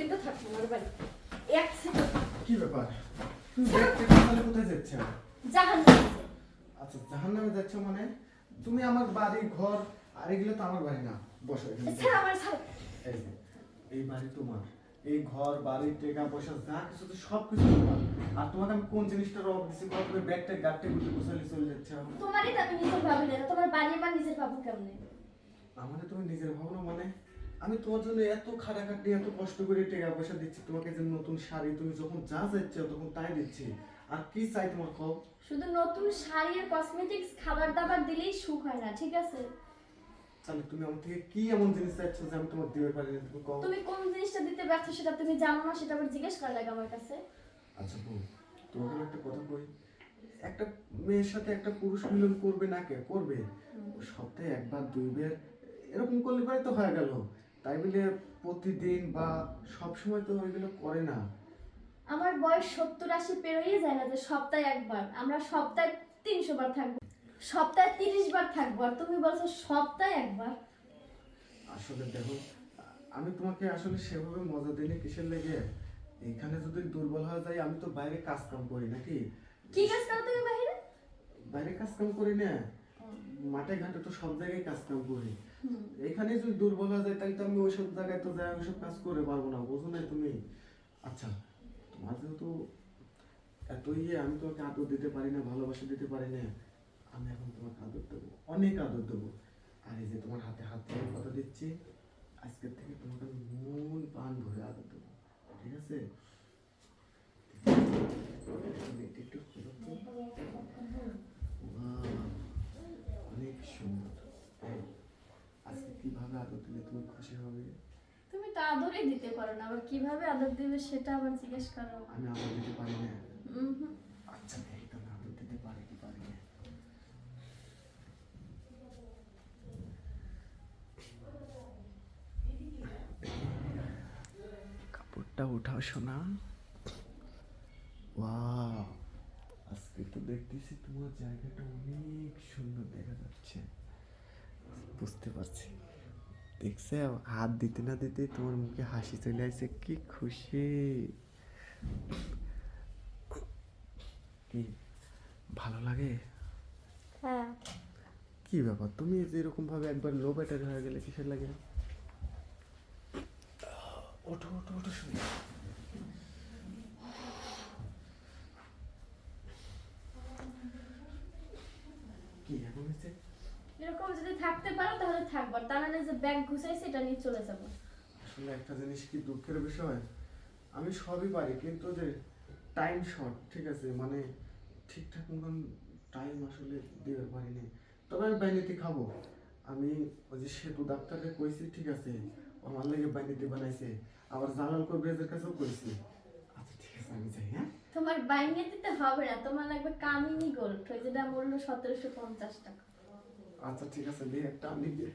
সেকেন্ডও থাকবো আমার বাড়ি, এক সেকেন্ড। কি ব্যাপার? তুমি ব্যাগ টেনে তাহলে কোথায় যাচ্ছ? জাহান্নামে। আচ্ছা, জাহান্নামে যাচ্ছ মানে? তুমি আমার বাড়ি ঘর আর এগুলো তো আমার বাড়ি না। বসো এখানে। ছাড় আমার, ছাড়। এই যে, এই বাড়ি তোমার, এই ঘর বাড়ি টাকা পয়সা যা কিছু তো সব কিছু তোমার। আর তোমাকে আমি কোন জিনিসটার অভাব দিছি? তুমি ব্যাগটা গাড়তে গুটি গোছালি চলে যাচ্ছ। তোমারই তো আমি নিজের ভাবি না, তোমার বাড়ি আমার নিজের ভাবো কেমনে? আমাদের তুমি নিজের ভাবনা মানে? আমি তোমার জন্য এত খাটাখাটি এত কষ্ট করে টাকা পয়সা দিচ্ছি তোমাকে, যে নতুন শাড়ি তুমি যখন যা চাইছো তখন তাই দিচ্ছি। আর কি চাই তোমার কও? শুধু নতুন শাড়ি আর কসমেটিক্স খাবার দাবার দিলেই সুখ হয় না, ঠিক আছে? তাহলে তুমি আমার থেকে কি এমন জিনিস চাইছো যে আমি তোমাকে দিতে পারি না? তুমি কও। তুমি কোন জিনিসটা দিতে ব্যর্থ সেটা তুমি জানো না, সেটা আবার জিজ্ঞেস করা লাগে আমার কাছে। আচ্ছা বউ, তোমাকে আমি একটা কথা কই। একটা মেয়ের সাথে একটা পুরুষ মিলন করবে না কে? করবে। সপ্তাহে একবার দুইবার এরকম করলে পরে তো হয়ে গেল। তাই বলে প্রতিদিন বা সব সময় তো এগুলো করে না। আমার বয়স 70-80 পেরোই যায় না যে সপ্তাহে একবার। আমরা সপ্তাহে 300 বার থাকবো, সপ্তাহে 30 বার থাকবো, আর তুমি বলছো সপ্তাহে একবার। আসলে দেখো, আমি তোমাকে আসলে সেভাবে মজা দিইনি কিসের লেগে? এখানে যদি দুর্বল হয়ে যায়, আমি তো বাইরে কাজ কাম করি নাকি? কি কাজ করো তুমি বাইরে? বাইরে কাজ কাম করি না, মাঠে ঘাটে তো সব জায়গায় কাজ কাম করি। এখানে যদি দুর্বল হয়ে যায় তাহলে তো আমি ওইসব জায়গায় তো যাই ওইসব কাজ করে পারবো না, বুঝো না তুমি? আচ্ছা, তোমার যেহেতু এত ইয়ে, আমি তোমাকে আদর দিতে পারি না, ভালোবাসা দিতে পারি না। আমি এখন তোমাকে আদর দেবো, অনেক আদর দেবো। আর এই যে তোমার হাতে হাত ধরে কথা দিচ্ছি, আজকের থেকে তোমাকে আমি মন প্রাণ ভরে আদর দেবো, ঠিক আছে? একটু খোলো তো। Wow, অনেক সুন্দর। এই, আজকে কিভাবে আদর দিলে তুমি খুশি হবে? তুমি তো আদরই দিতে পারো না, আবার কিভাবে আদর দিবে সেটা আবার জিজ্ঞেস করো। আমি আদর দিতে পারি না। হুম। আচ্ছা দেখি তো আমি আদর দিতে পারি কি পারি না। কাপড়টা উঠাও শোনা। ওয়াও, আজকে তো দেখতেছি তোমার জায়গাটা অনেক সুন্দর দেখা যাচ্ছে। বুঝতে পারছি। দেখছে, হাত দিতে না দিতে তোমার মুখে হাসি চলে আসছে, কি খুশি। কি ভালো লাগে? হ্যাঁ। কি ব্যাপার, তুমি যে এরকম ভাবে একবার লো ব্যাটারি হয়ে গেলে কিসের লাগে? ওঠো ওঠো ওঠো শুনি। কি এখন হয়েছে? এরকম যদি থাকতে পারো তাহলে থাকবো, তা নাহলে যে ব্যাগ গুছাইছি এটা নিয়ে চলে যাবো। আসলে একটা জিনিস কি দুঃখের বিষয়, আমি সবই পারি কিন্তু যে টাইম শর্ট, ঠিক আছে? মানে ঠিকঠাক মতন টাইম আসলে দিতে পারিনি। তবে আমি বাইনিতে খাবো। আমি ওই যে সেতু ডাক্তারকে কইছি, ঠিক আছে? ও আমার লাগে বাইনিতে বানাইছে। আবার জালাল কবিরাজের কাছেও কইছি। আচ্ছা ঠিক আছে, আমি যাই, হ্যাঁ? তোমার বাইরে দিতে হবে না, তোমার লাগবে কামিনী গোল্ড, ওই যেটা মূল্য 1750 টাকা। আচ্ছা ঠিক আছে, দিয়ে একটা আমি দিয়ে